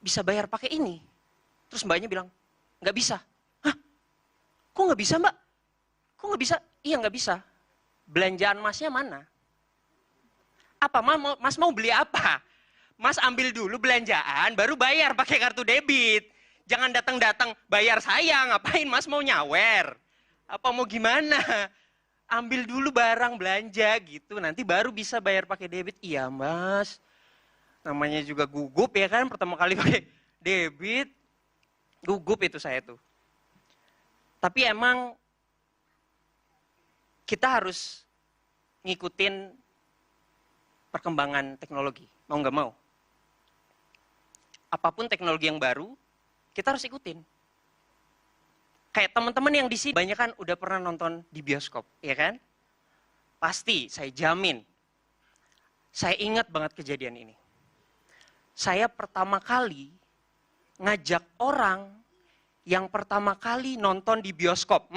bisa bayar pakai ini. Terus mbaknya bilang, nggak bisa. Hah? Kok nggak bisa mbak? Kok nggak bisa? Iya nggak bisa. Belanjaan masnya mana? Apa mas mau beli apa? Mas ambil dulu belanjaan, baru bayar pakai kartu debit. Jangan datang-datang bayar saya, ngapain mas mau nyawer? Apa mau gimana? Ambil dulu barang belanja gitu, nanti baru bisa bayar pakai debit. Iya mas, namanya juga gugup ya kan, pertama kali pakai debit. Gugup itu saya tuh. Tapi emang kita harus ngikutin perkembangan teknologi, mau nggak mau. Apapun teknologi yang baru, kita harus ikutin. Kayak teman-teman yang di sini banyak kan udah pernah nonton di bioskop, ya kan? Pasti, saya jamin. Saya ingat banget kejadian ini. Saya pertama kali ngajak orang yang pertama kali nonton di bioskop.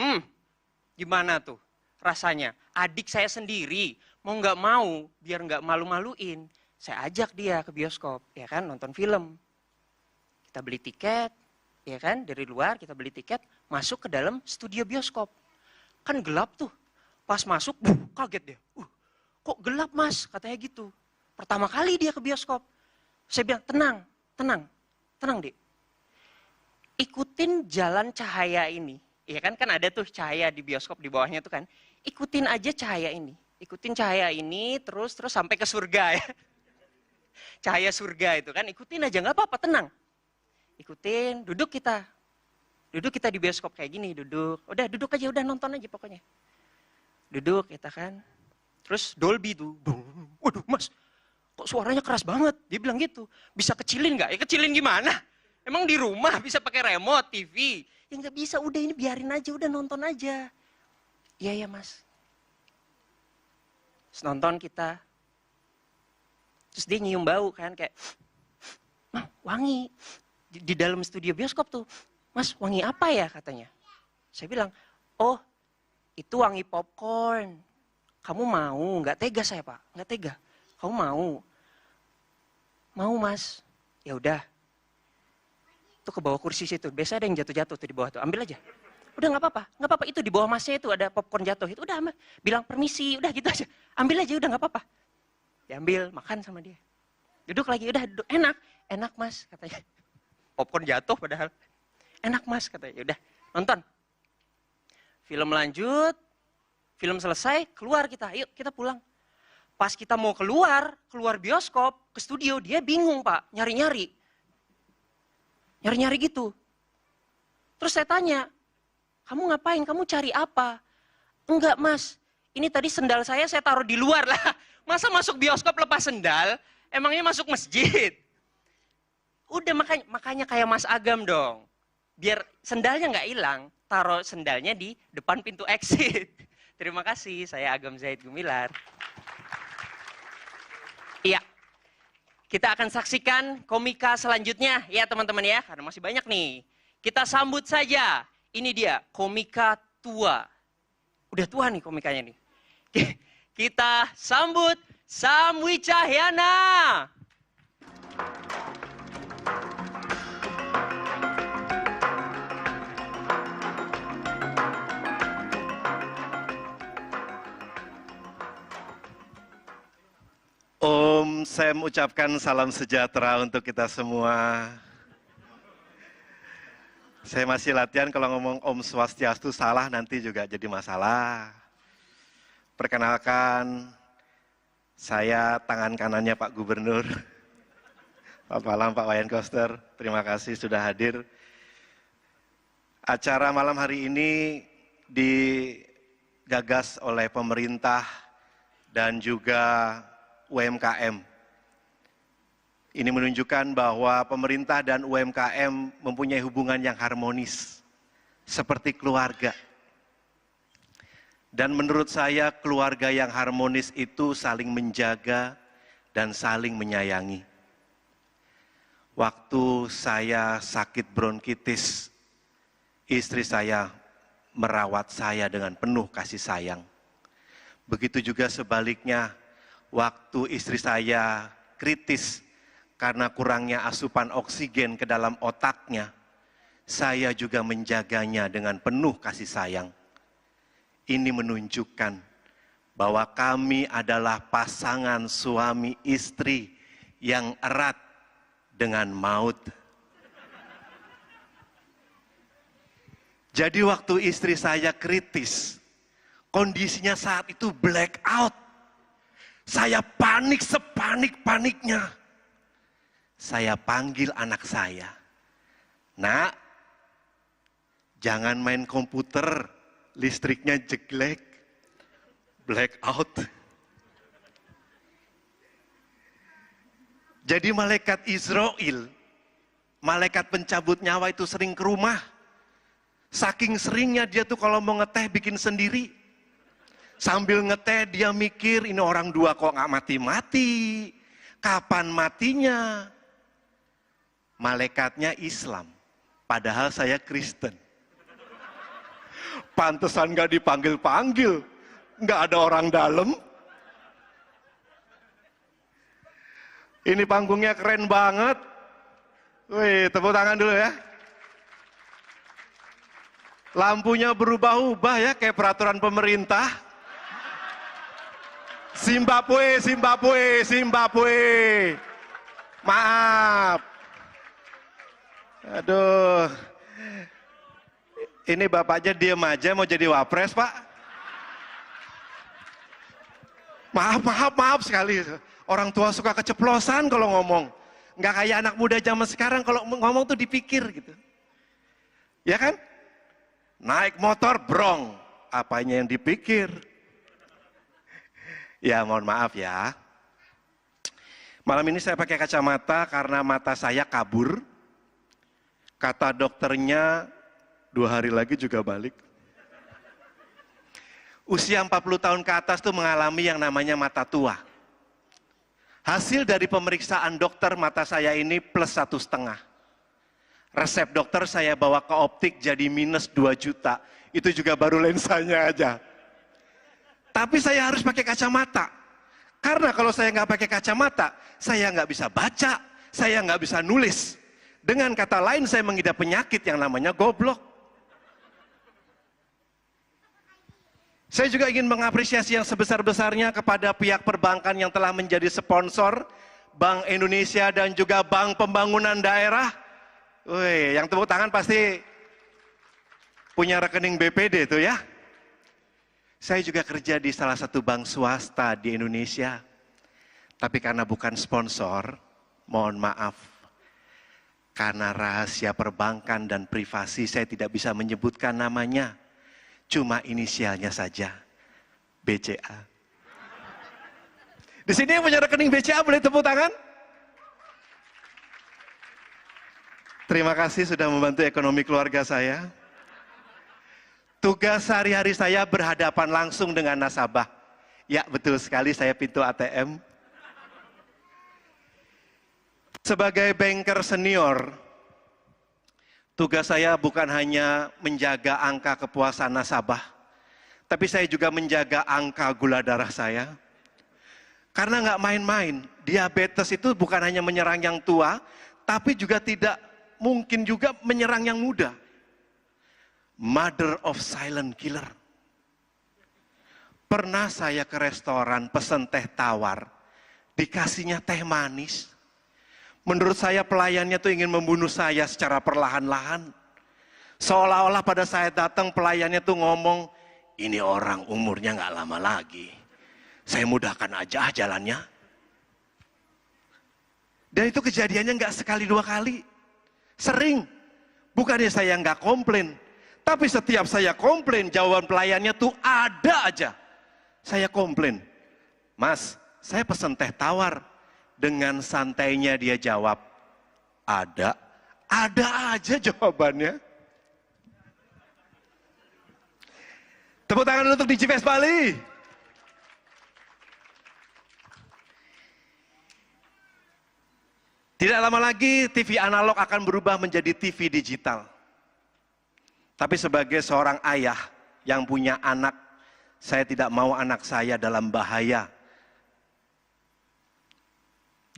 Gimana tuh rasanya? Adik saya sendiri, mau nggak mau, biar nggak malu-maluin, saya ajak dia ke bioskop, ya kan, nonton film. Kita beli tiket, ya kan, dari luar kita beli tiket, masuk ke dalam studio bioskop. Kan gelap tuh. Pas masuk, kaget dia. Kok gelap mas? Katanya gitu. Pertama kali dia ke bioskop. Saya bilang, tenang dek. Ikutin jalan cahaya ini. Ya kan ada tuh cahaya di bioskop di bawahnya tuh kan. Ikutin aja cahaya ini. Ikutin cahaya ini terus sampai ke surga ya. Cahaya surga itu kan, ikutin aja, nggak apa-apa, tenang. Ikutin, duduk kita di bioskop kayak gini, duduk aja, udah nonton aja pokoknya. Duduk kita kan, terus Dolby tuh, waduh mas, kok suaranya keras banget, dia bilang gitu, bisa kecilin nggak? Ya kecilin gimana? Emang di rumah bisa pakai remote TV? Ya nggak bisa, udah ini biarin aja, udah nonton aja. Iya ya mas. Terus nonton kita, terus dia nyium bau kan, kayak, wangi. Di dalam studio bioskop tuh, mas wangi apa ya katanya. Saya bilang, oh itu wangi popcorn. Kamu mau? Nggak tega saya pak, nggak tega. Kamu mau? Mau mas. Ya udah. Tuh ke bawah kursi situ, biasa ada yang jatuh-jatuh tuh di bawah tuh, ambil aja. Udah nggak apa-apa, itu di bawah masnya itu ada popcorn jatuh, itu udah ambil. Bilang permisi, udah gitu aja. Ambil aja, udah nggak apa-apa. Diambil, makan sama dia. Duduk lagi, udah duduk. Enak mas katanya. Popcorn jatuh padahal. Enak mas katanya, yaudah nonton. Film lanjut, film selesai, keluar kita, yuk kita pulang. Pas kita mau keluar bioskop, ke studio, dia bingung pak, nyari-nyari gitu. Terus saya tanya, kamu ngapain, kamu cari apa? Enggak mas, ini tadi sendal saya taruh di luar lah. Masa masuk bioskop lepas sendal? Emangnya masuk masjid? Udah makanya kayak Mas Agam dong. Biar sendalnya nggak hilang, taruh sendalnya di depan pintu exit. Terima kasih, saya Agam Zaid Gumilar. Iya, kita akan saksikan komika selanjutnya ya teman-teman ya, karena masih banyak nih. Kita sambut saja, ini dia komika tua. Udah tua nih komikanya nih. Kita sambut Sam Wicahyana. Om, saya mengucapkan salam sejahtera untuk kita semua. Saya masih latihan kalau ngomong Om Swastiastu salah nanti juga jadi masalah. Perkenalkan, saya tangan kanannya Pak Gubernur. Selamat malam Pak Wayan Koster, terima kasih sudah hadir. Acara malam hari ini digagas oleh pemerintah dan juga UMKM. Ini menunjukkan bahwa pemerintah dan UMKM mempunyai hubungan yang harmonis, seperti keluarga. Dan menurut saya keluarga yang harmonis itu saling menjaga dan saling menyayangi. Waktu saya sakit bronkitis, istri saya merawat saya dengan penuh kasih sayang. Begitu juga sebaliknya, waktu istri saya kritis karena kurangnya asupan oksigen ke dalam otaknya, saya juga menjaganya dengan penuh kasih sayang. Ini menunjukkan bahwa kami adalah pasangan suami istri yang erat dengan maut. Jadi waktu istri saya kritis, kondisinya saat itu black out. Saya panik sepanik-paniknya. Saya panggil anak saya. Nak, jangan main komputer, listriknya jelek. Black out. Jadi malaikat Israel, malaikat pencabut nyawa itu sering ke rumah. Saking seringnya dia tuh kalau mau ngeteh bikin sendiri. Sambil ngeteh dia mikir, ini orang dua kok nggak mati-mati. Kapan matinya? Malaikatnya Islam, padahal saya Kristen. Pantesan nggak dipanggil-panggil, nggak ada orang dalam. Ini panggungnya keren banget. Wih, tepuk tangan dulu ya. Lampunya berubah-ubah ya, kayak peraturan pemerintah. Zimbabwe, Zimbabwe, Zimbabwe. Maaf. Aduh. Ini bapaknya diem aja mau jadi wapres, Pak. Maaf sekali. Orang tua suka keceplosan kalau ngomong. Nggak kayak anak muda zaman sekarang kalau ngomong tuh dipikir gitu. Ya kan? Naik motor brong. Apanya yang dipikir? Ya mohon maaf ya. Malam ini saya pakai kacamata karena mata saya kabur. Kata dokternya 2 hari lagi juga balik. Usia 40 tahun ke atas tuh mengalami yang namanya mata tua. Hasil dari pemeriksaan dokter mata saya ini plus 1,5. Resep dokter saya bawa ke optik jadi minus 2 juta. Itu juga baru lensanya aja. Tapi saya harus pakai kacamata. Karena kalau saya nggak pakai kacamata, saya nggak bisa baca, saya nggak bisa nulis. Dengan kata lain saya mengidap penyakit yang namanya goblok. Saya juga ingin mengapresiasi yang sebesar-besarnya kepada pihak perbankan yang telah menjadi sponsor Bank Indonesia dan juga Bank Pembangunan Daerah. Wih, yang tepuk tangan pasti punya rekening BPD itu ya. Saya juga kerja di salah satu bank swasta di Indonesia. Tapi karena bukan sponsor, mohon maaf. Karena rahasia perbankan dan privasi saya tidak bisa menyebutkan namanya. Cuma inisialnya saja, BCA. Di sini yang punya rekening BCA boleh tepuk tangan? Terima kasih sudah membantu ekonomi keluarga saya. Tugas sehari-hari saya berhadapan langsung dengan nasabah. Ya betul sekali saya pintu ATM. Sebagai banker senior, tugas saya bukan hanya menjaga angka kepuasan nasabah, tapi saya juga menjaga angka gula darah saya. Karena nggak main-main, diabetes itu bukan hanya menyerang yang tua, tapi juga tidak mungkin juga menyerang yang muda. Mother of silent killer. Pernah saya ke restoran pesen teh tawar, dikasihnya teh manis. Menurut saya pelayannya tuh ingin membunuh saya secara perlahan-lahan. Seolah-olah pada saat datang pelayannya tuh ngomong, ini orang umurnya nggak lama lagi. Saya mudahkan aja jalannya. Dan itu kejadiannya nggak sekali 2 kali. Sering. Bukannya saya nggak komplain. Tapi setiap saya komplain, jawaban pelayannya tuh ada aja. Saya komplain. Mas, saya pesen teh tawar. Dengan santainya dia jawab, ada aja jawabannya. Tepuk tangan untuk DigiFest Bali. Tidak lama lagi TV analog akan berubah menjadi TV digital. Tapi sebagai seorang ayah yang punya anak, saya tidak mau anak saya dalam bahaya.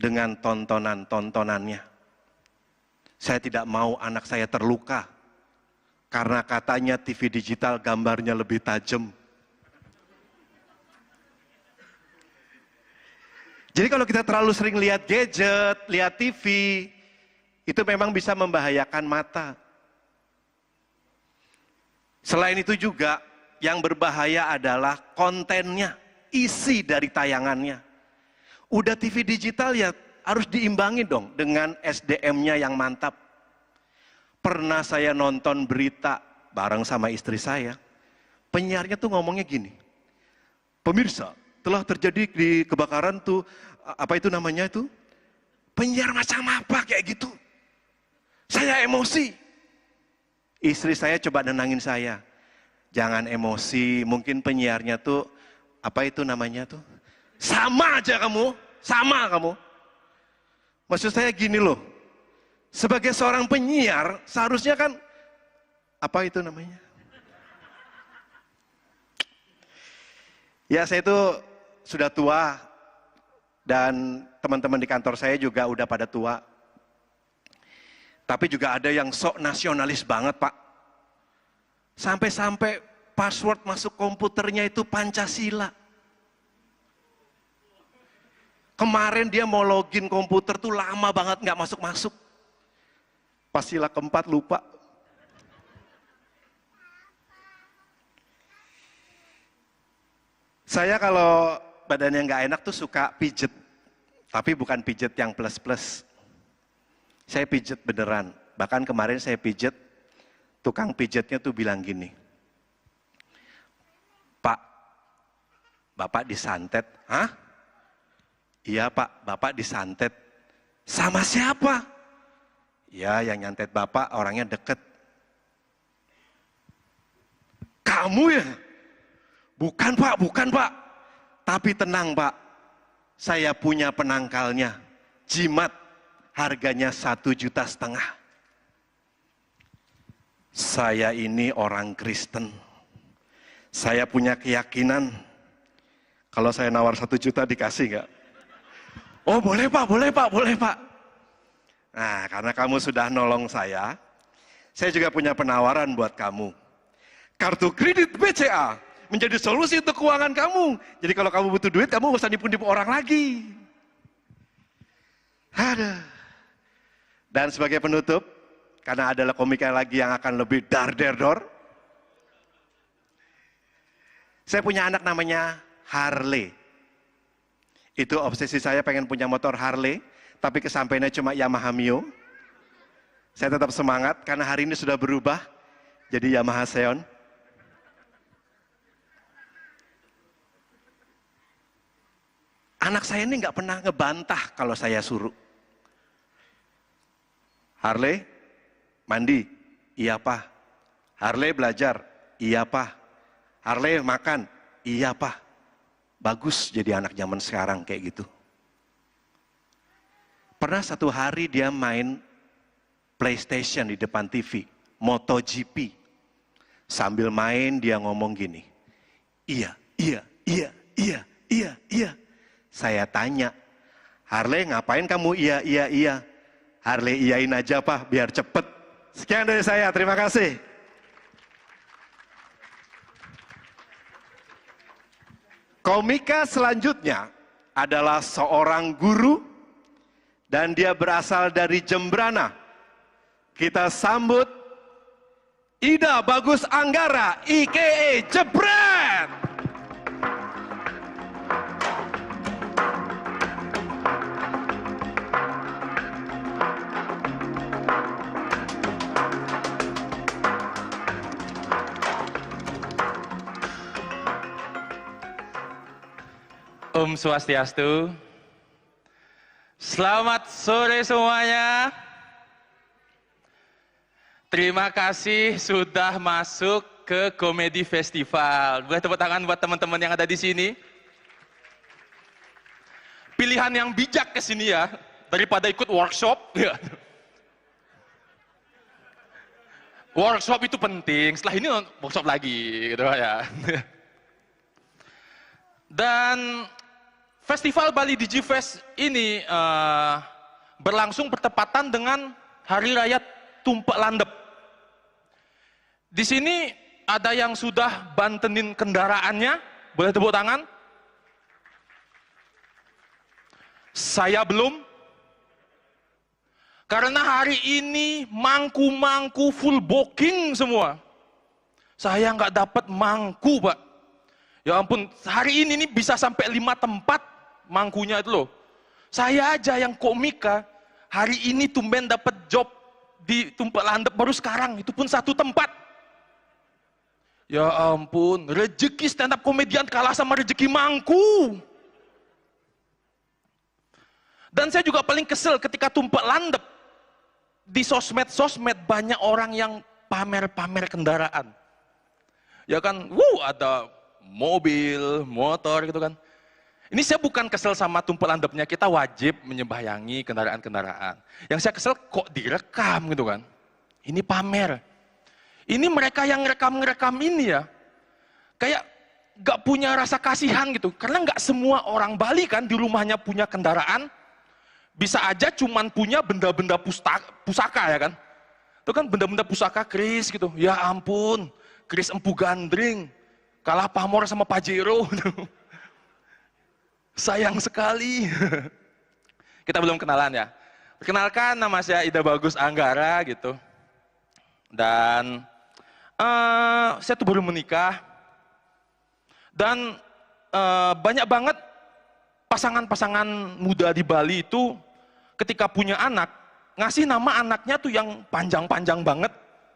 dengan tontonan-tontonannya. Saya tidak mau anak saya terluka karena katanya TV digital gambarnya lebih tajam. Jadi kalau kita terlalu sering lihat gadget, lihat TV, itu memang bisa membahayakan mata. Selain itu juga yang berbahaya adalah kontennya, isi dari tayangannya. Udah TV digital ya harus diimbangi dong dengan SDM-nya yang mantap. Pernah saya nonton berita bareng sama istri saya, penyiarnya tuh ngomongnya gini, pemirsa, telah terjadi di kebakaran tuh, apa itu namanya itu? Penyiar macam apa kayak gitu? Saya emosi. Istri saya coba nenangin saya. Jangan emosi, mungkin penyiarnya tuh, apa itu namanya tuh? Sama aja kamu, sama kamu. Maksud saya gini loh, sebagai seorang penyiar, seharusnya kan, apa itu namanya? Ya saya itu sudah tua, dan teman-teman di kantor saya juga udah pada tua. Tapi juga ada yang sok nasionalis banget Pak. Sampai-sampai password masuk komputernya itu Pancasila. Kemarin dia mau login komputer tuh lama banget nggak masuk-masuk. Pas sila keempat lupa. Saya kalau badannya nggak enak tuh suka pijet. Tapi bukan pijet yang plus-plus. Saya pijet beneran. Bahkan kemarin saya pijet, tukang pijetnya tuh bilang gini, Pak, Bapak disantet. Hah? Iya Pak, Bapak disantet. Sama siapa? Ya yang nyantet Bapak orangnya deket. Kamu ya? Bukan Pak, bukan Pak. Tapi tenang Pak, saya punya penangkalnya. Jimat, harganya 1,5 juta. Saya ini orang Kristen. Saya punya keyakinan, kalau saya nawar 1 juta dikasih nggak? Oh boleh Pak, boleh Pak, boleh Pak. Nah karena kamu sudah nolong saya juga punya penawaran buat kamu. Kartu kredit BCA menjadi solusi untuk keuangan kamu. Jadi kalau kamu butuh duit, kamu nggak usah nipu-nipu orang lagi. Ada. Dan sebagai penutup, karena adalah komika lagi yang akan lebih dar-der-dor, saya punya anak namanya Harley. Itu obsesi saya pengen punya motor Harley, tapi kesampaiannya cuma Yamaha Mio. Saya tetap semangat karena hari ini sudah berubah jadi Yamaha Xeon. Anak saya ini nggak pernah ngebantah kalau saya suruh. Harley, mandi, iya Pak. Harley belajar, iya Pak. Harley makan, iya Pak. Bagus jadi anak zaman sekarang kayak gitu. Pernah satu hari dia main PlayStation di depan TV, MotoGP. Sambil main dia ngomong gini, iya, iya, iya, iya, iya, iya. Saya tanya, Harley ngapain kamu iya, iya, iya? Harley iyain aja Pak, biar cepet. Sekian dari saya, terima kasih. Komika selanjutnya adalah seorang guru dan dia berasal dari Jembrana. Kita sambut Ida Bagus Anggara, IKE Jebret. Om Swastiastu. Selamat sore semuanya. Terima kasih sudah masuk ke Komedi Festival. Boleh tepuk tangan buat teman-teman yang ada di sini. Pilihan yang bijak ke sini ya, daripada ikut workshop. Workshop itu penting, setelah ini workshop lagi gitu ya. Dan Festival Bali Digifest ini berlangsung bertepatan dengan Hari Raya Tumpek Landep. Di sini ada yang sudah bantenin kendaraannya, boleh tepuk tangan? Saya belum. Karena hari ini mangku-mangku full booking semua. Saya nggak dapat mangku, Pak. Ya ampun, hari ini nih bisa sampai 5 tempat mangkunya itu loh. Saya aja yang komika, hari ini tumben dapat job di Tumpek Landep baru sekarang, itu pun 1 tempat. Ya ampun, rezeki stand up komedian kalah sama rezeki mangku. Dan saya juga paling kesel ketika Tumpek Landep, di sosmed banyak orang yang pamer-pamer kendaraan. Ya kan, ada mobil, motor gitu kan. Ini saya bukan kesel sama Tumpek Landepnya, kita wajib menyembahyangi kendaraan-kendaraan. Yang saya kesel kok direkam gitu kan. Ini pamer. Ini mereka yang ngerekam ini ya, kayak gak punya rasa kasihan gitu. Karena gak semua orang Bali kan di rumahnya punya kendaraan, bisa aja cuman punya benda-benda pusaka ya kan. Itu kan benda-benda pusaka keris gitu. Ya ampun, keris Empu Gandring, kalah pamor sama Pajero. Sayang sekali. Kita belum kenalan ya. Perkenalkan, nama saya Ida Bagus Anggara gitu. Dan saya tuh baru menikah. Dan banyak banget pasangan-pasangan muda di Bali itu ketika punya anak, ngasih nama anaknya tuh yang panjang-panjang banget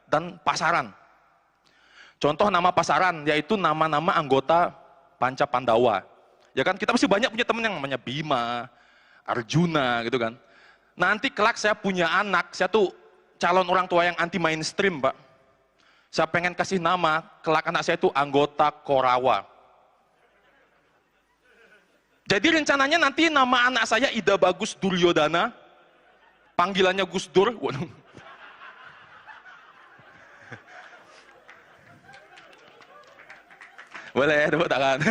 dan pasaran. Contoh nama pasaran, yaitu nama-nama anggota Panca Pandawa. Ya kan, kita pasti banyak punya temen yang namanya Bima, Arjuna gitu kan. Nanti kelak saya punya anak, saya tuh calon orang tua yang anti mainstream, Pak. Saya pengen kasih nama, kelak anak saya itu anggota Korawa. Jadi rencananya nanti nama anak saya Ida Bagus Duryodana, panggilannya Gus Dur. Boleh tepuk tangan.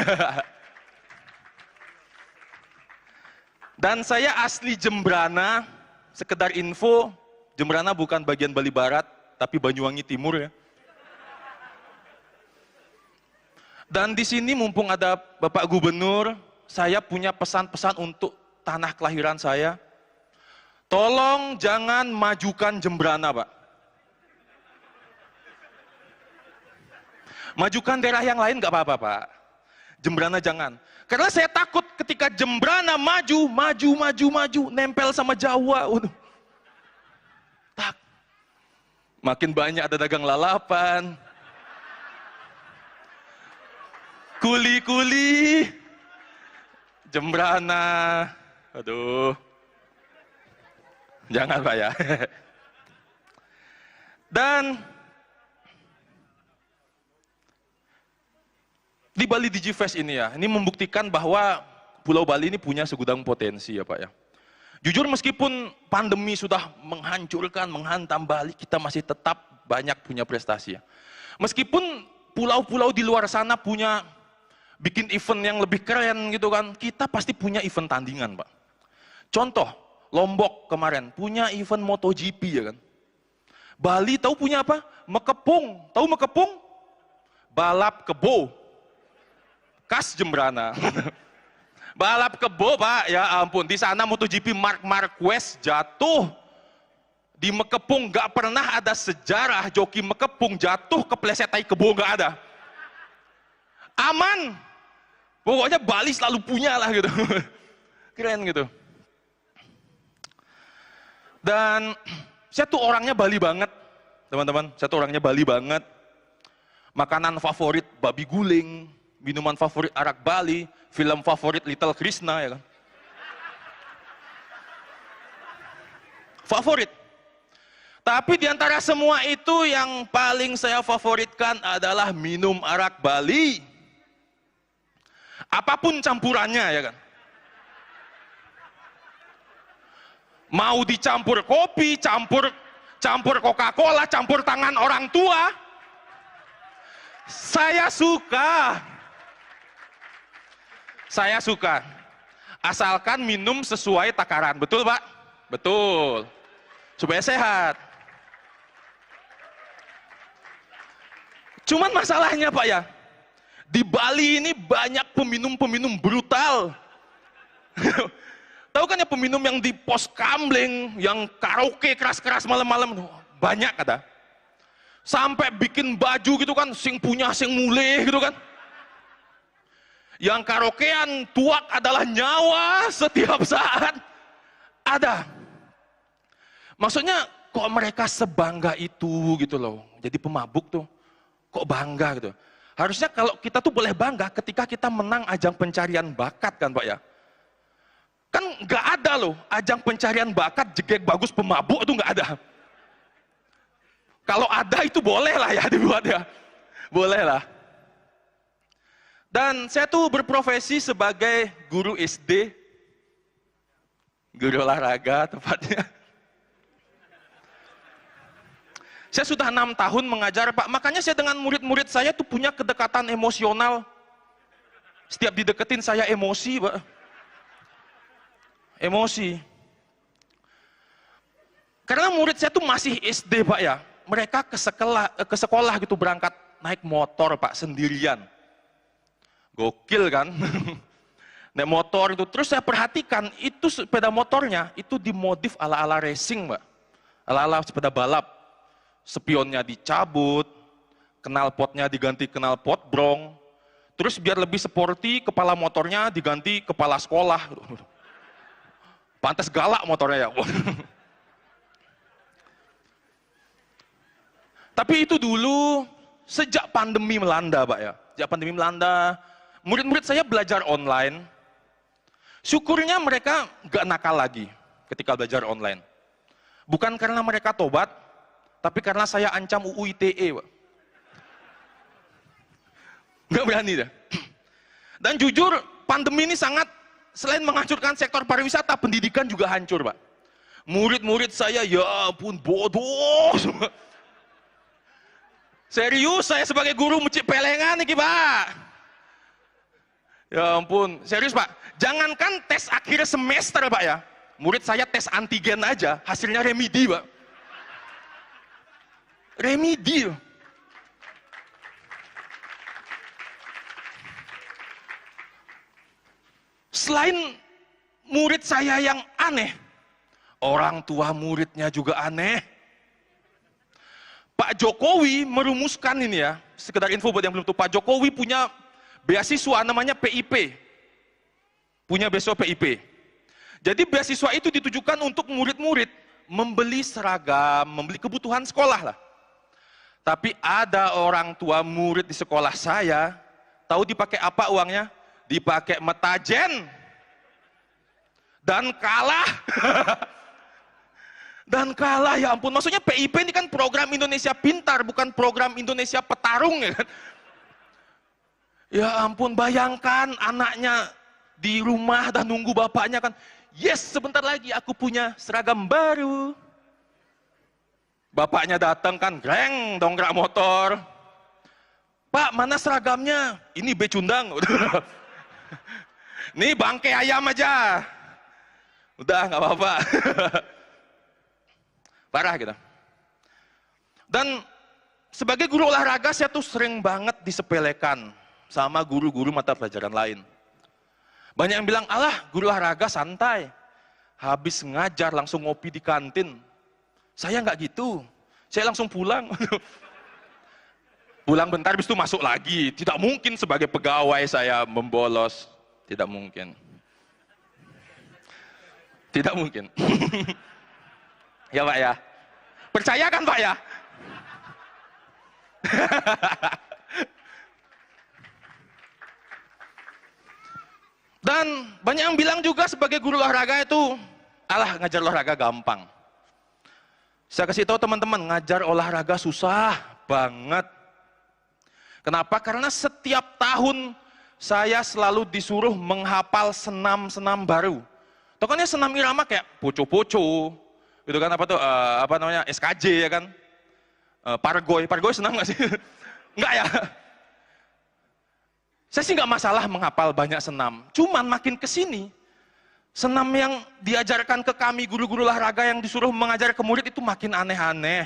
Dan saya asli Jembrana, sekedar info, Jembrana bukan bagian Bali Barat, tapi Banyuwangi Timur ya. Dan di sini mumpung ada Bapak Gubernur, saya punya pesan-pesan untuk tanah kelahiran saya. Tolong jangan majukan Jembrana, Pak. Majukan daerah yang lain nggak apa-apa, Pak. Jembrana jangan. Karena saya takut ketika Jembrana maju, nempel sama Jawa. Tak. Makin banyak ada dagang lalapan. Kuli-kuli. Jembrana, aduh, jangan Pak ya. Dan di Bali Digifest ini ya, ini membuktikan bahwa Pulau Bali ini punya segudang potensi ya Pak ya. Jujur meskipun pandemi sudah menghancurkan, menghantam Bali, kita masih tetap banyak punya prestasi ya. Meskipun pulau-pulau di luar sana punya bikin event yang lebih keren gitu kan, kita pasti punya event tandingan Pak. Contoh, Lombok kemarin punya event MotoGP ya kan. Bali tahu punya apa? Mekepung, tahu Mekepung? Balap kebo, khas Jembrana. Balap kebo Pak, ya ampun, di sana MotoGP Marc Marquez jatuh. Di Mekepung gak pernah ada sejarah joki Mekepung jatuh kepleset tai kebo, gak ada. Aman. Pokoknya Bali selalu punya lah gitu. Keren gitu. Dan saya tuh orangnya Bali banget, teman-teman. Saya tuh orangnya Bali banget. Makanan favorit babi guling, minuman favorit arak Bali, film favorit Little Krishna ya kan. Favorit. Tapi di antara semua itu yang paling saya favoritkan adalah minum arak Bali. Apapun campurannya ya kan. Mau dicampur kopi, campur Coca-Cola, campur tangan orang tua. Saya suka. Saya suka. Asalkan minum sesuai takaran. Betul, Pak? Betul. Supaya sehat. Cuman masalahnya, Pak ya, di Bali ini banyak peminum-peminum brutal. Tahu kan ya peminum yang di pos kamling, yang karaoke keras-keras malam-malam, banyak ada. Sampai bikin baju gitu kan, sing punya sing mulih gitu kan. Yang karaokean tuak adalah nyawa setiap saat. Ada. Maksudnya kok mereka sebangga itu gitu loh. Jadi pemabuk tuh, kok bangga gitu. Harusnya kalau kita tuh boleh bangga ketika kita menang ajang pencarian bakat kan Pak ya. Kan nggak ada loh ajang pencarian bakat jegek bagus pemabuk itu nggak ada. Kalau ada itu boleh lah ya dibuat ya. Boleh lah. Dan saya tuh berprofesi sebagai guru SD. Guru olahraga tepatnya. Saya sudah 6 tahun mengajar Pak. Makanya saya dengan murid-murid saya tuh punya kedekatan emosional. Setiap dideketin saya emosi Pak. Emosi. Karena murid saya tuh masih SD Pak ya. Mereka ke sekolah gitu berangkat naik motor Pak sendirian. Gokil kan? Naik motor itu. Terus saya perhatikan itu sepeda motornya itu dimodif ala-ala racing Pak. Ala-ala sepeda balap. Spionnya dicabut, knalpotnya diganti knalpot brong. Terus biar lebih sporty kepala motornya diganti kepala sekolah. Pantes galak motornya ya. Tapi itu dulu sejak pandemi melanda Pak ya. Sejak pandemi melanda, murid-murid saya belajar online. Syukurnya mereka gak nakal lagi ketika belajar online. Bukan karena mereka tobat, tapi karena saya ancam UU ITE Pak. Gak berani dah. Dan jujur pandemi ini sangat, selain menghancurkan sektor pariwisata, pendidikan juga hancur Pak. Murid-murid saya ya ampun bodoh semua. Serius, saya sebagai guru mencip pelengan nih Pak. Ya ampun, serius Pak. Jangankan tes akhir semester Pak ya. Murid saya tes antigen aja, hasilnya remedi Pak. Remedi. Selain murid saya yang aneh, orang tua muridnya juga aneh. Pak Jokowi merumuskan ini ya, sekedar info buat yang belum tahu, Pak Jokowi punya beasiswa namanya PIP. Punya beasiswa PIP. Jadi beasiswa itu ditujukan untuk murid-murid membeli seragam, membeli kebutuhan sekolah lah. Tapi ada orang tua murid di sekolah saya, tahu dipakai apa uangnya? Dipakai metajen. Dan kalah. Dan kalah, ya ampun. Maksudnya PIP ini kan program Indonesia Pintar, bukan program Indonesia Petarung ya kan. Ya ampun, bayangkan anaknya di rumah dan nunggu bapaknya kan. Yes, sebentar lagi aku punya seragam baru. Bapaknya datang kan, greng, dongkrak motor. Pak, mana seragamnya? Ini becundang. Nih bangkai ayam aja. Udah, nggak apa-apa. Parah gitu. Dan sebagai guru olahraga saya tuh sering banget disepelekan sama guru-guru mata pelajaran lain. Banyak yang bilang, alah guru olahraga santai. Habis ngajar langsung ngopi di kantin. Saya nggak gitu. Saya langsung pulang. Pulang bentar habis itu masuk lagi. Tidak mungkin sebagai pegawai saya membolos. Tidak mungkin. Tidak mungkin. Ya Pak ya. Percaya kan Pak ya? Dan banyak yang bilang juga sebagai guru olahraga itu, alah ngajar olahraga gampang. Saya kasih tahu teman-teman, ngajar olahraga susah banget. Kenapa? Karena setiap tahun saya selalu disuruh menghafal senam-senam baru. Tahu kan ya senam irama kayak poco-poco, gitu kan apa tuh apa namanya SKJ ya kan, pargoy senam nggak sih? Nggak ya. Saya sih nggak masalah menghafal banyak senam. Cuman makin kesini Senam yang diajarkan ke kami guru-guru olahraga yang disuruh mengajar ke murid itu makin aneh-aneh.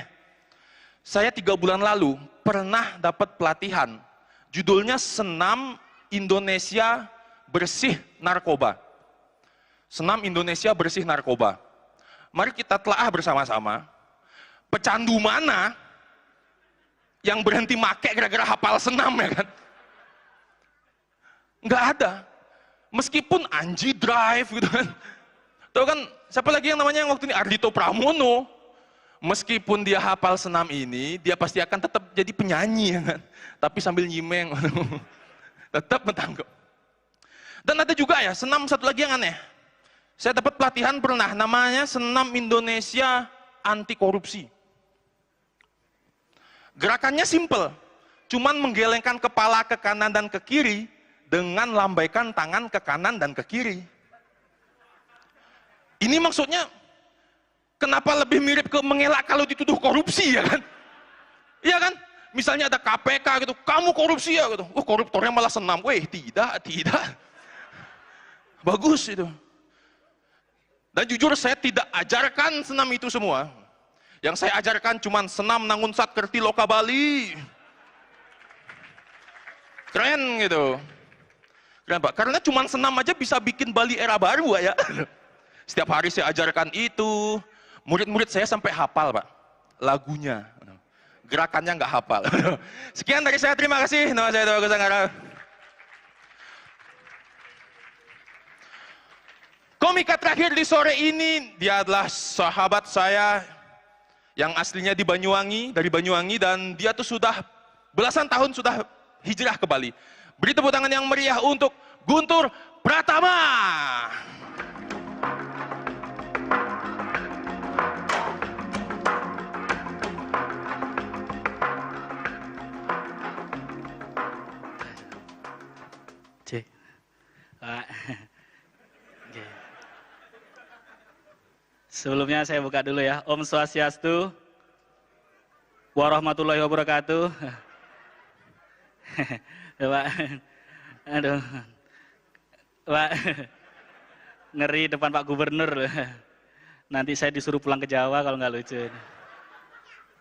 Saya 3 bulan lalu pernah dapat pelatihan. Judulnya Senam Indonesia Bersih Narkoba. Senam Indonesia Bersih Narkoba. Mari kita telaah bersama-sama. Pecandu mana yang berhenti make gara-gara hafal senam ya kan? Nggak ada. Meskipun Anji Drive gitu kan. Tahu kan siapa lagi yang namanya waktu ini Ardhito Pramono. Meskipun dia hafal senam ini, dia pasti akan tetap jadi penyanyi ya kan. Tapi sambil nyimeng. Tetap mentangkap. Dan ada juga ya senam satu lagi yang aneh. Saya dapat pelatihan pernah namanya Senam Indonesia Anti Korupsi. Gerakannya simple. Cuman menggelengkan kepala ke kanan dan ke kiri dengan lambaikan tangan ke kanan dan ke kiri. Ini maksudnya, kenapa lebih mirip ke mengelak kalau dituduh korupsi ya kan? Iya kan? Misalnya ada KPK gitu, kamu korupsi ya gitu. Oh koruptornya malah senam. Weh tidak. Bagus itu. Dan jujur saya tidak ajarkan senam itu semua. Yang saya ajarkan cuman senam nangun sat kerti loka Bali. Keren gitu. Keren Pak, karena cuma senam aja bisa bikin Bali era baru ya. Setiap hari saya ajarkan itu, murid-murid saya sampai hafal Pak, lagunya. Gerakannya nggak hafal. Sekian dari saya, terima kasih. Nama saya Agus Anggara. Komika terakhir di sore ini, dia adalah sahabat saya yang aslinya di Banyuwangi, dari Banyuwangi, dan dia tuh sudah belasan tahun sudah hijrah ke Bali. Beri tepuk tangan yang meriah untuk Guntur Pratama. Cek. Pak. Oke. Sebelumnya saya buka dulu ya. Om Swastiastu. Warahmatullahi wabarakatuh. Pak. Aduh. Pak. Ngeri depan Pak Gubernur. Nanti saya disuruh pulang ke Jawa kalau nggak lucu.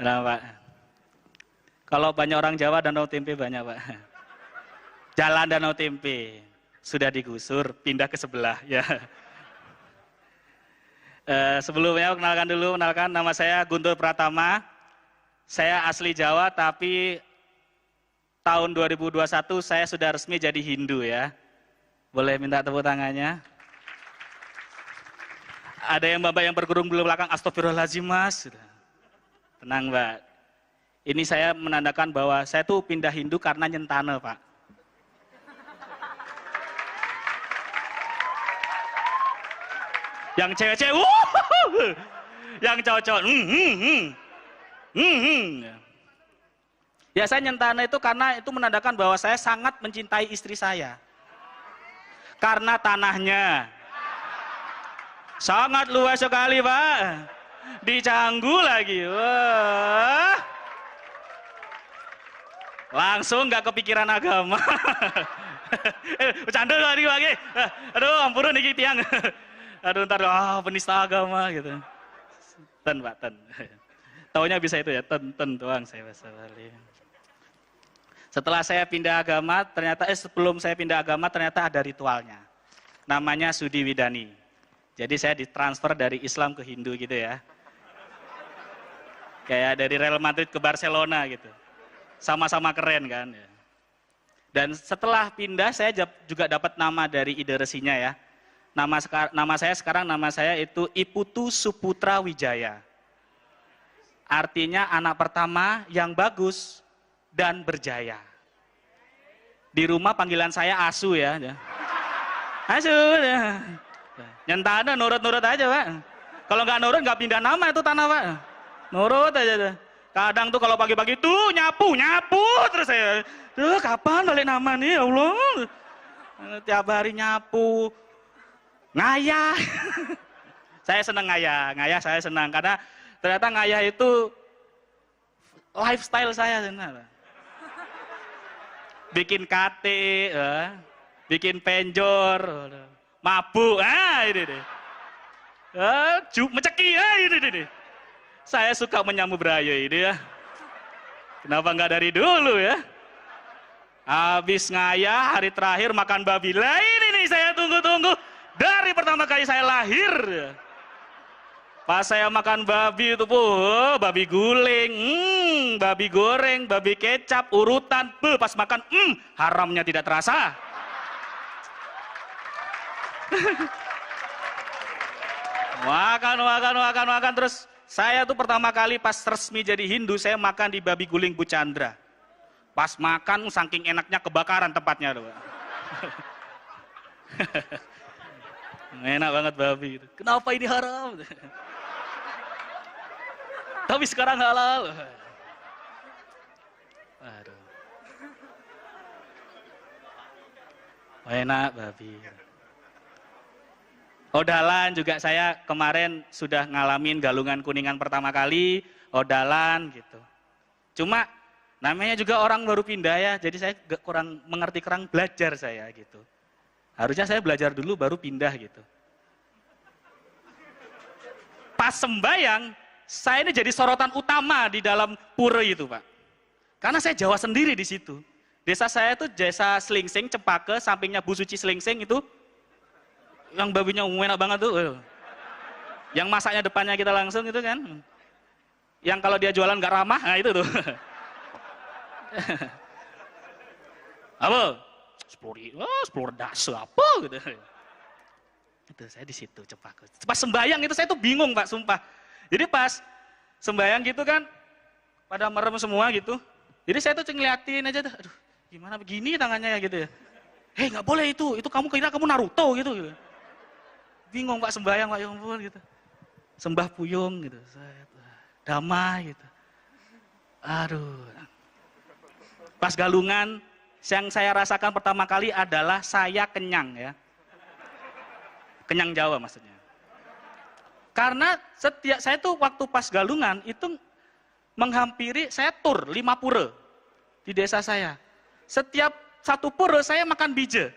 Nah, Pak. Kalau banyak orang Jawa, Danau Tempe banyak, Pak. Jalan Danau Tempe sudah digusur, pindah ke sebelah ya. Sebelumnya kenalkan nama saya Guntur Pratama. Saya asli Jawa tapi tahun 2021 saya sudah resmi jadi Hindu ya. Boleh minta tepuk tangannya? Ada yang Bapak yang berkerudung belakang, astagfirullahaladzim Mas. Tenang Mbak. Ini saya menandakan bahwa saya tuh pindah Hindu karena nyentane Pak. Yang cewek-cewek, yang cowok-cowok, Ya saya nyentana itu karena itu menandakan bahwa saya sangat mencintai istri saya. Karena tanahnya sangat luas sekali Pak. Di Canggu lagi. Wah. Langsung nggak kepikiran agama. Bercanda lagi. Aduh ampun nih tiang. Aduh ntar penista agama gitu. Ten Pak, ten. Taunya bisa itu ya, ten doang saya bahasa Bali. Setelah saya pindah agama, sebelum saya pindah agama ternyata ada ritualnya. Namanya Sudi Widani. Jadi saya ditransfer dari Islam ke Hindu gitu ya. Kayak dari Real Madrid ke Barcelona gitu. Sama-sama keren kan. Dan setelah pindah saya juga dapat nama dari ide resinya ya. Nama saya itu Iputu Suputra Wijaya. Artinya anak pertama yang bagus dan berjaya. Di rumah panggilan saya Asu ya. Asu. Ya. Nyentana nurut-nurut aja Pak. Kalau nggak nurut nggak pindah nama itu tanah Pak. Nurut aja. Kadang tuh kalau pagi-pagi tuh nyapu terus saya. Duh kapan balik nama nih ya Allah. Tiap hari nyapu. Ngayah. Saya senang ngayah saya senang karena ternyata ngayah itu lifestyle saya sebenarnya. Bikin kate, bikin penjor, mabuk, ini deh. Meceki, ini deh. Saya suka menyambut beraya ini ya. Kenapa nggak dari dulu ya? Habis ngayah, hari terakhir makan babi. Lah ini nih saya tunggu-tunggu. Dari pertama kali saya lahir. Pas saya makan babi itu, babi guling, babi goreng, babi kecap, urutan. Pas makan, haramnya tidak terasa. Makan. Terus saya tuh pertama kali pas resmi jadi Hindu, saya makan di babi guling Bu Chandra. Pas makan, saking enaknya kebakaran tempatnya. Enak banget babi. Kenapa ini haram? Tapi sekarang halal. Aduh. Enak babi. Odalan juga saya kemarin sudah ngalamin galungan kuningan pertama kali, odalan gitu. Cuma namanya juga orang baru pindah ya, jadi saya kurang mengerti, kurang belajar saya gitu. Harusnya saya belajar dulu baru pindah gitu. Pas sembayang, saya ini jadi sorotan utama di dalam pura itu Pak. Karena saya Jawa sendiri di situ. Desa saya itu desa Slingsing, Cepake, sampingnya Bu Suci Slingsing itu. Yang babinya enak banget tuh. Yang masaknya depannya kita langsung gitu kan. Yang kalau dia jualan gak ramah, nah itu tuh. Apa? 10 das apa gitu. Itu saya di situ Cepake. Pas sembayang itu saya tuh bingung Pak, sumpah. Jadi pas sembayang gitu kan, pada merem semua gitu. Jadi saya tuh ngeliatin aja tuh, aduh gimana begini tangannya ya gitu ya. Hei nggak boleh itu kamu kira kamu Naruto gitu. Bingung Pak sembayang Pak, ya ampun gitu. Sembah puyung gitu, saya damai gitu. Aduh. Pas galungan, yang saya rasakan pertama kali adalah saya kenyang ya. Kenyang Jawa maksudnya. Karena saya tuh waktu pas galungan itu menghampiri, saya tur 5 pura di desa saya. Setiap satu pura saya makan bije.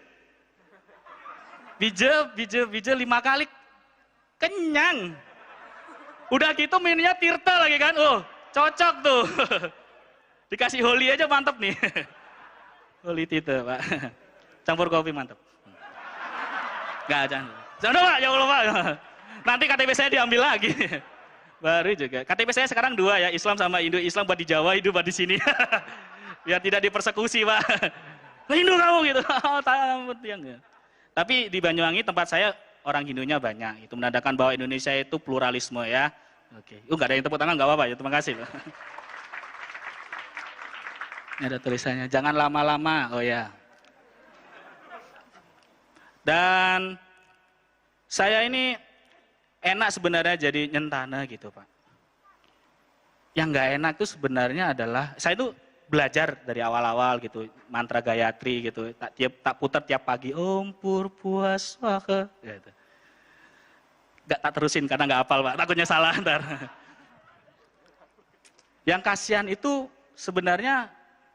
Bije 5 kali. Kenyang. Udah gitu minumnya tirta lagi kan. Cocok tuh. Dikasih holi aja mantep nih. Holi tirta Pak. Campur kopi mantep. Enggak, jangan Pak, ya Allah Pak. Nanti KTP saya diambil lagi. Baru juga. KTP saya sekarang 2 ya, Islam sama Hindu. Islam buat di Jawa, Hindu buat di sini. Biar tidak dipersekusi Pak. Hindu kamu gitu. Tapi di Banyuwangi tempat saya orang Hindunya banyak. Itu menandakan bahwa Indonesia itu pluralisme ya. Oke. Nggak ada yang tepuk tangan, nggak apa-apa ya. Terima kasih. Ini ada tulisannya, jangan lama-lama. Oh ya. Dan saya ini enak sebenarnya jadi nyentana gitu Pak. Yang nggak enak itu sebenarnya adalah, saya itu belajar dari awal-awal gitu, mantra Gayatri gitu, tak putar tiap pagi, Om Purpuaswaka gitu. Tak terusin karena nggak hafal Pak, takutnya salah ntar. Yang kasihan itu sebenarnya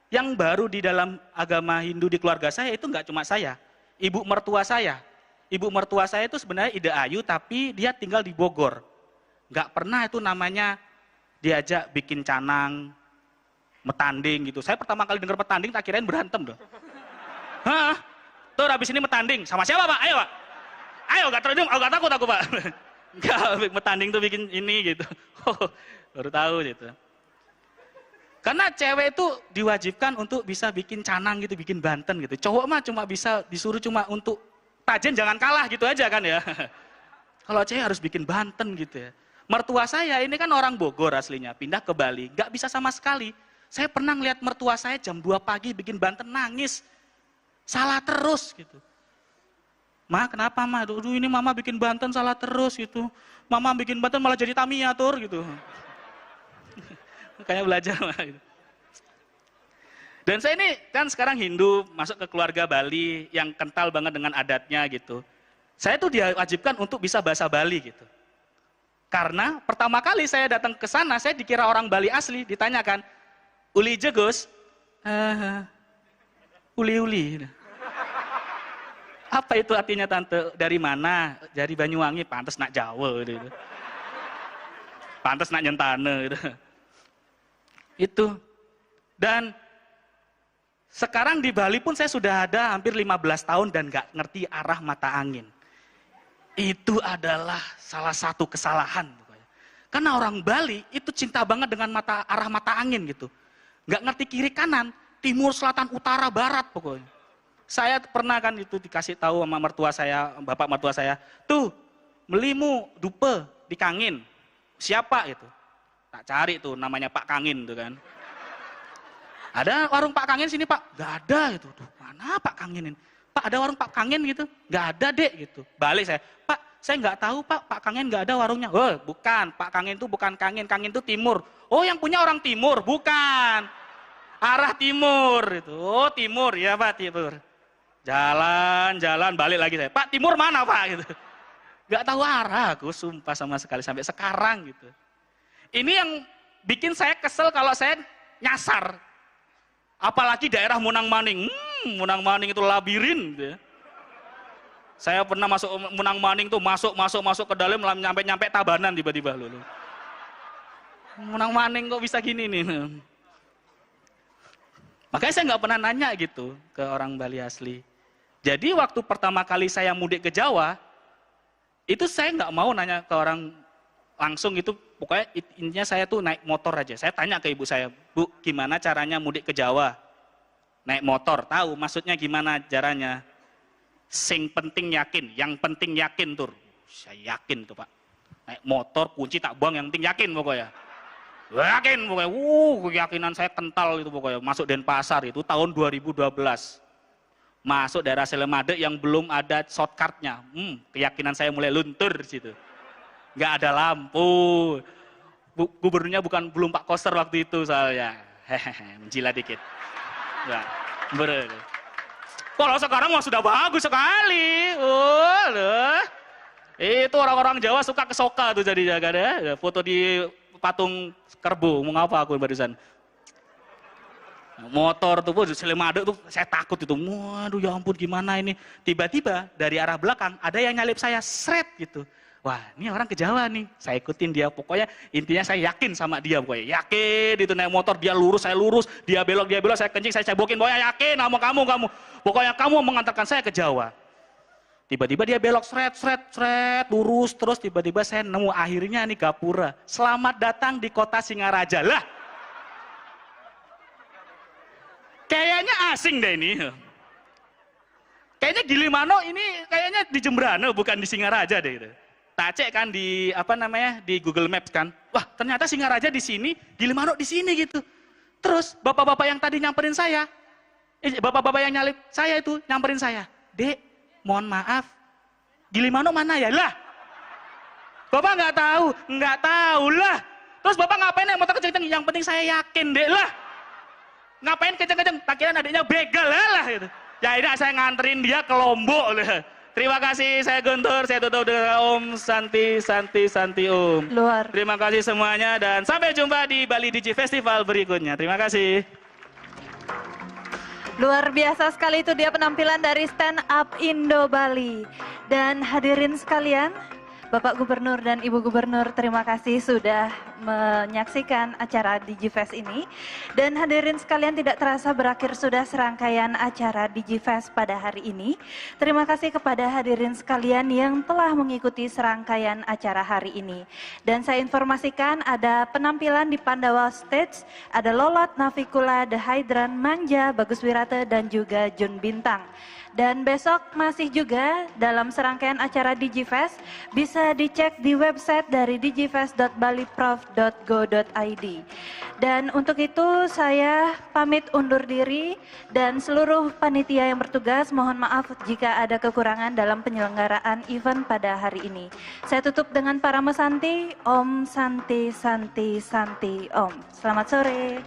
yang baru di dalam agama Hindu di keluarga saya itu nggak cuma saya, ibu mertua saya. Ibu mertua saya itu sebenarnya Ida Ayu tapi dia tinggal di Bogor. Nggak pernah itu namanya diajak bikin canang, metanding gitu. Saya pertama kali dengar metanding tak kirain berantem dong. Hah? Tuh habis ini metanding. Sama siapa Pak? Ayo Pak. Ayo gak terjun, gak takut aku Pak. Enggak, metanding tuh bikin ini gitu. Baru tahu gitu. Karena cewek itu diwajibkan untuk bisa bikin canang gitu, bikin banten gitu. Cowok mah cuma bisa disuruh cuma untuk tajen jangan kalah gitu aja kan ya. Kalau cewek harus bikin banten gitu ya. Mertua saya ini kan orang Bogor aslinya, pindah ke Bali. Gak bisa sama sekali. Saya pernah ngeliat mertua saya jam 2 pagi bikin banten nangis. Salah terus gitu. Ma kenapa Ma? Aduh ini mama bikin banten salah terus gitu. Mama bikin banten malah jadi Tamiya tur gitu. Makanya belajar Ma gitu. Dan saya ini kan sekarang Hindu, masuk ke keluarga Bali yang kental banget dengan adatnya gitu. Saya tuh diwajibkan untuk bisa bahasa Bali gitu. Karena pertama kali saya datang ke sana, saya dikira orang Bali asli, ditanyakan, uli jegus, uli-uli. Apa itu artinya tante? Dari mana? Dari Banyuwangi, pantes nak Jawa gitu. Pantes nak Nyentane gitu. Itu. Dan sekarang di Bali pun saya sudah ada hampir 15 tahun dan nggak ngerti arah mata angin. Itu adalah salah satu kesalahan. Karena orang Bali itu cinta banget dengan arah mata angin gitu. Nggak ngerti kiri kanan, timur, selatan, utara, barat pokoknya. Saya pernah kan itu dikasih tahu sama mertua saya, bapak mertua saya, tuh melimu dupe di Kangin. Siapa itu? Tak cari tuh namanya Pak Kangin tuh kan. Ada warung Pak Kangin sini Pak? Nggak ada gitu. Tuh, mana Pak Kangin ini? Pak ada warung Pak Kangin gitu? Nggak ada dek gitu. Balik saya nggak tahu Pak Kangin nggak ada warungnya. Oh bukan, Pak Kangin itu bukan Kangin itu timur. Oh yang punya orang timur, bukan. Arah timur itu. Oh timur, ya Pak timur. Jalan, balik lagi saya. Pak timur mana Pak? Gitu. Nggak tahu arah aku, sumpah sama sekali sampai sekarang gitu. Ini yang bikin saya kesel kalau saya nyasar. Apalagi daerah Munang Maning. Munang Maning itu labirin gitu ya. Saya pernah masuk Munang Maning tuh masuk ke dalam nyampe Tabanan tiba-tiba lulu. Munang Maning kok bisa gini nih. Makanya saya nggak pernah nanya gitu ke orang Bali asli. Jadi waktu pertama kali saya mudik ke Jawa, itu saya nggak mau nanya ke orang langsung itu, pokoknya intinya saya tuh naik motor aja. Saya tanya ke ibu saya, Bu gimana caranya mudik ke Jawa? Naik motor, tahu maksudnya gimana caranya? Sing penting yakin, yang penting yakin tur. Saya yakin tuh Pak. Naik motor, kunci tak buang, yang penting yakin pokoknya. Yakin pokoknya, keyakinan saya kental itu pokoknya. Masuk Denpasar itu tahun 2012. Masuk daerah Selemade yang belum ada shortcutnya. Keyakinan saya mulai luntur di situ. Nggak ada lampu. Gubernurnya belum Pak Koster waktu itu soalnya. Menjilat dikit. Ya, bener. Kalau sekarang mah sudah bagus sekali. Itu orang-orang Jawa suka kesoka tuh jadi jaga deh. Foto di patung kerbau. Mau ngapa aku barusan? Motor tuh, Selemade tuh saya takut itu. Waduh ya ampun gimana ini. Tiba-tiba dari arah belakang ada yang nyalip saya seret gitu. Wah ini orang ke Jawa nih. Saya ikutin dia. Pokoknya intinya saya yakin sama dia. Pokoknya yakin itu naik motor. Dia lurus, saya lurus. Dia belok, saya kencing, saya cebokin. Pokoknya yakin sama kamu. Pokoknya kamu mengantarkan saya ke Jawa. Tiba-tiba dia belok seret, lurus. Terus tiba-tiba saya nemu akhirnya nih Gapura. Selamat datang di kota Singaraja. Lah. Kayaknya asing deh ini. Kayaknya Gilimano ini kayaknya di Jembrana bukan di Singaraja deh itu. Tak cek kan di di Google Maps kan. Wah, ternyata Singaraja di sini, Gilimano di sini gitu. Terus bapak-bapak yang tadi nyamperin saya, bapak-bapak yang nyalip saya itu nyamperin saya. Dek, mohon maaf. Gilimano mana ya? Lah. Bapak nggak tahu lah. Terus bapak ngapain naik motor kenceng-kenceng? Yang penting saya yakin, Dek lah. Ngapain kenceng-kenceng? Tak kira adiknya begal lah gitu. Ya ini saya nganterin dia ke Lombok lah. Terima kasih, saya Guntur, saya tutup dengan Om Santi Om. Luar. Terima kasih semuanya dan sampai jumpa di Bali Digi Festival berikutnya. Terima kasih. Luar biasa sekali itu dia penampilan dari Stand Up Indo Bali. Dan hadirin sekalian, Bapak Gubernur dan Ibu Gubernur, terima kasih sudah menyaksikan acara DigiFest ini. Dan hadirin sekalian, tidak terasa berakhir sudah serangkaian acara DigiFest pada hari ini. Terima kasih kepada hadirin sekalian yang telah mengikuti serangkaian acara hari ini. Dan saya informasikan ada penampilan di Pandawa Stage, ada Lolot, Navikula, The Hydran, Manja, Bagus Wirata, dan juga Jun Bintang. Dan besok masih juga dalam serangkaian acara DigiFest bisa dicek di website dari digifest.baliprof.go.id. Dan untuk itu saya pamit undur diri dan seluruh panitia yang bertugas mohon maaf jika ada kekurangan dalam penyelenggaraan event pada hari ini. Saya tutup dengan para mesanti, Om Santi Santi Santi Om. Selamat sore.